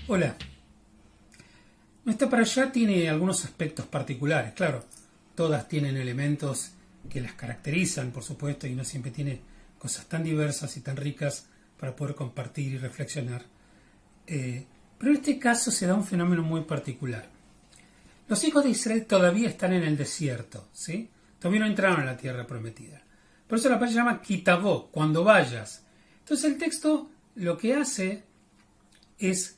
Hola, nuestra parashá tiene algunos aspectos particulares, claro, todas tienen elementos que las caracterizan, por supuesto, y no siempre tiene cosas tan diversas y tan ricas para poder compartir y reflexionar. Pero en este caso se da un fenómeno muy particular. Los hijos de Israel todavía están en el desierto, ¿sí? Todavía no entraron a la tierra prometida. Por eso la parashá se llama Kitavó, cuando vayas. Entonces el texto lo que hace es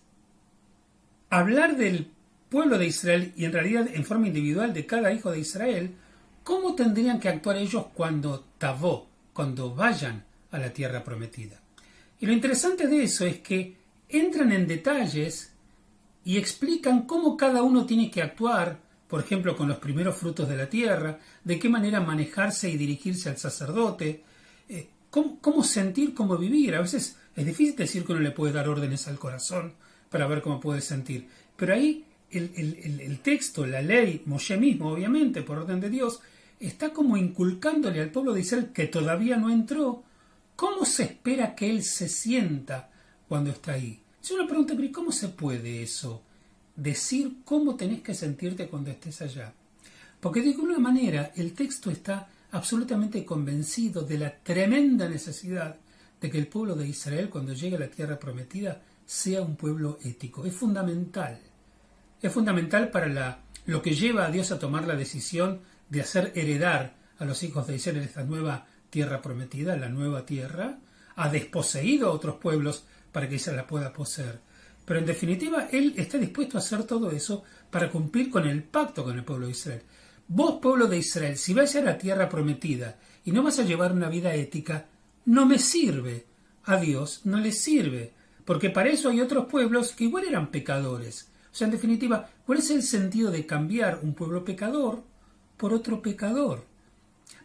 hablar del pueblo de Israel y en realidad en forma individual de cada hijo de Israel, cómo tendrían que actuar ellos cuando vayan a la tierra prometida. Y lo interesante de eso es que entran en detalles y explican cómo cada uno tiene que actuar, por ejemplo, con los primeros frutos de la tierra, de qué manera manejarse y dirigirse al sacerdote, cómo sentir, cómo vivir. A veces es difícil decir que uno le puede dar órdenes al corazón para ver cómo puede sentir. Pero ahí el texto, la ley, Moshe mismo, obviamente, por orden de Dios, está como inculcándole al pueblo de Israel que todavía no entró, cómo se espera que él se sienta cuando está ahí. Es una pregunta, pero ¿cómo se puede eso? Decir cómo tenés que sentirte cuando estés allá. Porque de alguna manera el texto está absolutamente convencido de la tremenda necesidad de que el pueblo de Israel, cuando llegue a la tierra prometida, sea un pueblo ético. Es fundamental. Es fundamental para lo que lleva a Dios a tomar la decisión de hacer heredar a los hijos de Israel esta nueva tierra prometida, la nueva tierra. Ha desposeído a otros pueblos para que Israel la pueda poseer. Pero en definitiva, Él está dispuesto a hacer todo eso para cumplir con el pacto con el pueblo de Israel. Vos, pueblo de Israel, si vais a la tierra prometida y no vas a llevar una vida ética, no me sirve. A Dios no le sirve. Porque para eso hay otros pueblos que igual eran pecadores. O sea, en definitiva, ¿cuál es el sentido de cambiar un pueblo pecador por otro pecador?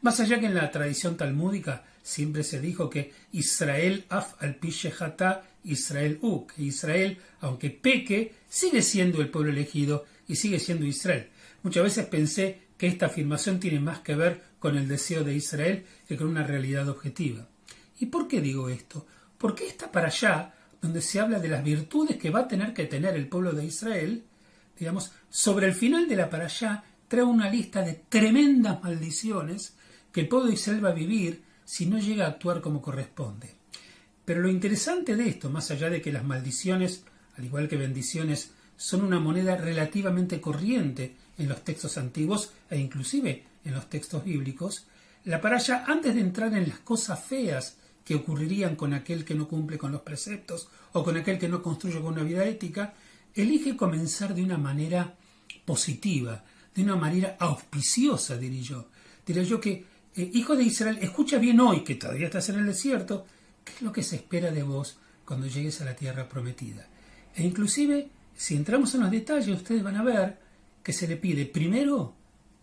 Más allá que en la tradición talmúdica siempre se dijo que Israel af al pi shehata Israel u, que Israel, aunque peque, sigue siendo el pueblo elegido y sigue siendo Israel. Muchas veces pensé que esta afirmación tiene más que ver con el deseo de Israel que con una realidad objetiva. ¿Y por qué digo esto? Porque esta parashá, donde se habla de las virtudes que va a tener que tener el pueblo de Israel, digamos, sobre el final de la parashá trae una lista de tremendas maldiciones que el pueblo de Israel va a vivir si no llega a actuar como corresponde. Pero lo interesante de esto, más allá de que las maldiciones, al igual que bendiciones, son una moneda relativamente corriente en los textos antiguos e inclusive en los textos bíblicos, la parashá, antes de entrar en las cosas feas que ocurrirían con aquel que no cumple con los preceptos o con aquel que no construye con una vida ética, elige comenzar de una manera positiva, de una manera auspiciosa, diría yo que, hijo de Israel, escucha bien hoy, que todavía estás en el desierto, qué es lo que se espera de vos cuando llegues a la tierra prometida. E inclusive, si entramos en los detalles, ustedes van a ver que se le pide, primero,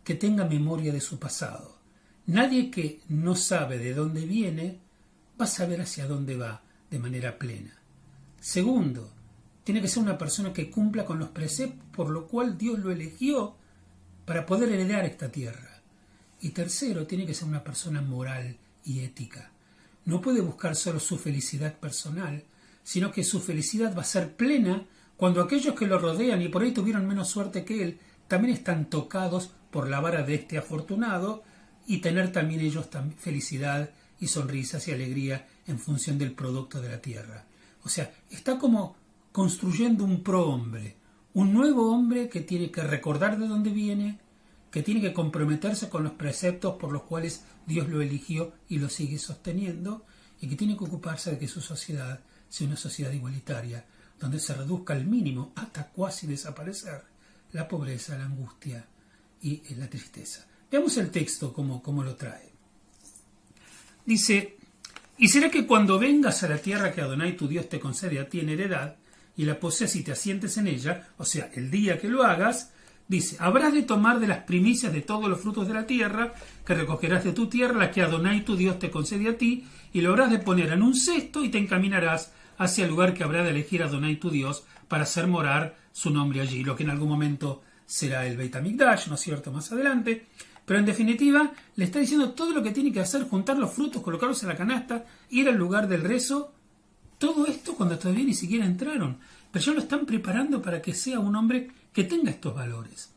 que tenga memoria de su pasado. Nadie que no sabe de dónde viene va a saber hacia dónde va de manera plena. Segundo, tiene que ser una persona que cumpla con los preceptos por lo cual Dios lo eligió para poder heredar esta tierra. Y tercero, tiene que ser una persona moral y ética. No puede buscar solo su felicidad personal, sino que su felicidad va a ser plena cuando aquellos que lo rodean y por ahí tuvieron menos suerte que él, también están tocados por la vara de este afortunado y tener también ellos felicidad y sonrisas y alegría en función del producto de la tierra. O sea, está como construyendo un prohombre, un nuevo hombre que tiene que recordar de dónde viene, que tiene que comprometerse con los preceptos por los cuales Dios lo eligió y lo sigue sosteniendo, y que tiene que ocuparse de que su sociedad sea una sociedad igualitaria, donde se reduzca al mínimo hasta cuasi desaparecer la pobreza, la angustia y la tristeza. Veamos el texto como lo trae. Dice, y será que cuando vengas a la tierra que Adonai tu Dios te concede a ti en heredad, y la posees y te asientes en ella, o sea, el día que lo hagas, dice, habrás de tomar de las primicias de todos los frutos de la tierra, que recogerás de tu tierra, la que Adonai tu Dios te concede a ti, y lo habrás de poner en un cesto y te encaminarás hacia el lugar que habrá de elegir Adonai tu Dios para hacer morar su nombre allí, lo que en algún momento será el Beit HaMikdash, ¿no es cierto?, más adelante. Pero en definitiva, le está diciendo todo lo que tiene que hacer, juntar los frutos, colocarlos en la canasta, ir al lugar del rezo. Todo esto cuando todavía ni siquiera entraron. pero ya lo están preparando para que sea un hombre que tenga estos valores.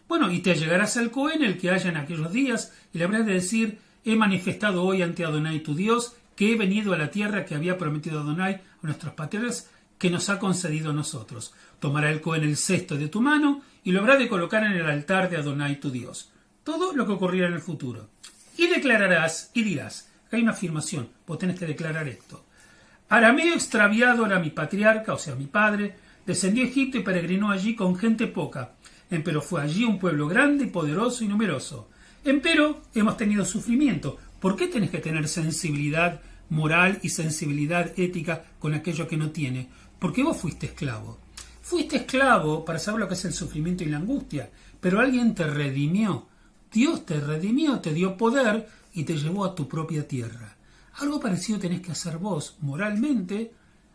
Bueno, y te allegarás al Cohen, el que haya en aquellos días, y le habrás de decir: he manifestado hoy ante Adonai tu Dios, que he venido a la tierra que había prometido Adonai a nuestros patriarcas, que nos ha concedido a nosotros. Tomará el Cohen el cesto de tu mano, y lo habrá de colocar en el altar de Adonai tu Dios. Todo lo que ocurrirá en el futuro. Y declararás, y dirás, acá hay una afirmación, vos tenés que declarar esto: Arameo extraviado era mi patriarca, o sea, mi padre, descendió a Egipto y peregrinó allí con gente poca. Empero fue allí un pueblo grande, poderoso y numeroso. Empero hemos tenido sufrimiento. ¿Por qué tenés que tener sensibilidad moral y sensibilidad ética con aquello que no tiene? Porque vos fuiste esclavo. Fuiste esclavo para saber lo que es el sufrimiento y la angustia, pero alguien te redimió. Dios te redimió, te dio poder y te llevó a tu propia tierra. Algo parecido tenés que hacer vos, moralmente,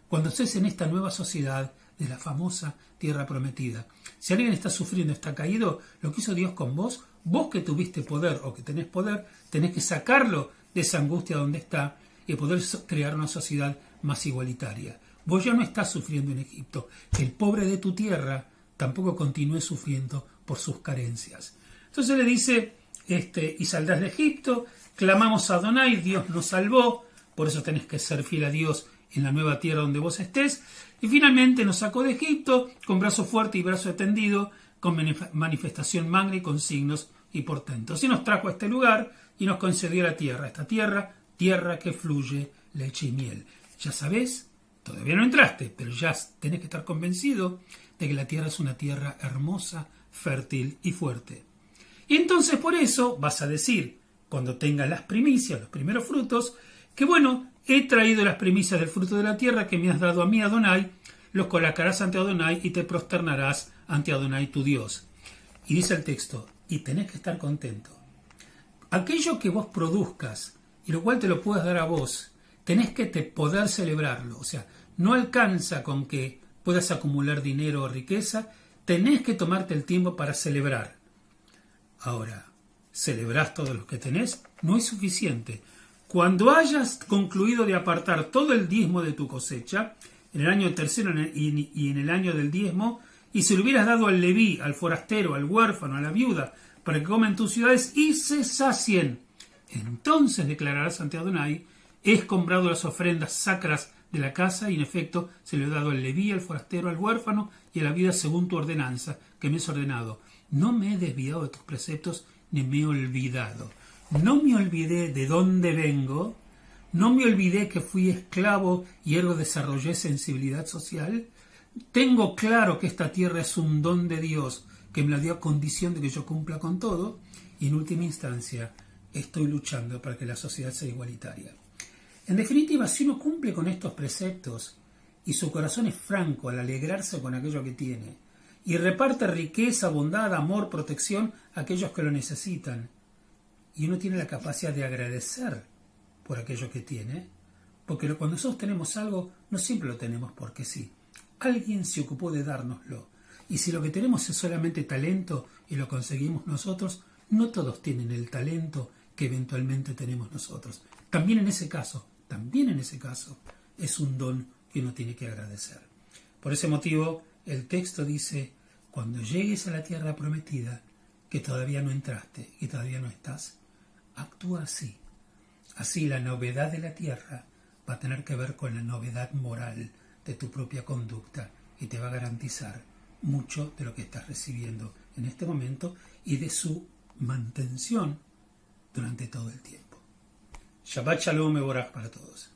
cuando estés en esta nueva sociedad de la famosa tierra prometida. Si alguien está sufriendo, está caído, lo que hizo Dios con vos, vos que tuviste poder o que tenés poder, tenés que sacarlo de esa angustia donde está y poder crear una sociedad más igualitaria. Vos ya no estás sufriendo en Egipto, que el pobre de tu tierra tampoco continúe sufriendo por sus carencias. Entonces le dice, y saldrás de Egipto, clamamos a Adonai, Dios nos salvó, por eso tenés que ser fiel a Dios en la nueva tierra donde vos estés, y finalmente nos sacó de Egipto con brazo fuerte y brazo extendido, con manifestación magna y con signos y portentos. Y nos trajo a este lugar y nos concedió la tierra, esta tierra, tierra que fluye leche y miel. Ya sabés, todavía no entraste, pero ya tenés que estar convencido de que la tierra es una tierra hermosa, fértil y fuerte. Y entonces por eso vas a decir, cuando tengas las primicias, los primeros frutos, que bueno, he traído las primicias del fruto de la tierra que me has dado a mí, Adonai, los colocarás ante Adonai y te prosternarás ante Adonai tu Dios. Y dice el texto, y tenés que estar contento. Aquello que vos produzcas, y lo cual te lo puedas dar a vos, tenés que poder celebrarlo. O sea, no alcanza con que puedas acumular dinero o riqueza, tenés que tomarte el tiempo para celebrar. Ahora, celebrás todo lo que tenés, no es suficiente. Cuando hayas concluido de apartar todo el diezmo de tu cosecha, en el año tercero y en el año del diezmo, y se lo hubieras dado al leví, al forastero, al huérfano, a la viuda, para que coman tus ciudades y se sacien, entonces declararás ante Adonai: he escombrado las ofrendas sacras de la casa, y en efecto se lo he dado al leví, al forastero, al huérfano y a la viuda según tu ordenanza que me has ordenado. No me he desviado de tus preceptos, ni me he olvidado. No me olvidé de dónde vengo, no me olvidé que fui esclavo y ergo desarrollé sensibilidad social. Tengo claro que esta tierra es un don de Dios que me la dio a condición de que yo cumpla con todo, y en última instancia estoy luchando para que la sociedad sea igualitaria. En definitiva, si uno cumple con estos preceptos y su corazón es franco al alegrarse con aquello que tiene, y reparte riqueza, bondad, amor, protección a aquellos que lo necesitan, y uno tiene la capacidad de agradecer por aquello que tiene, porque cuando nosotros tenemos algo, no siempre lo tenemos porque sí. Alguien se ocupó de dárnoslo. Y si lo que tenemos es solamente talento y lo conseguimos nosotros, no todos tienen el talento que eventualmente tenemos nosotros. También en ese caso, es un don que uno tiene que agradecer. Por ese motivo, el texto dice: cuando llegues a la tierra prometida, que todavía no entraste y todavía no estás, actúa así. Así la novedad de la tierra va a tener que ver con la novedad moral de tu propia conducta y te va a garantizar mucho de lo que estás recibiendo en este momento y de su mantención durante todo el tiempo. Shabbat Shalom Mevorach para todos.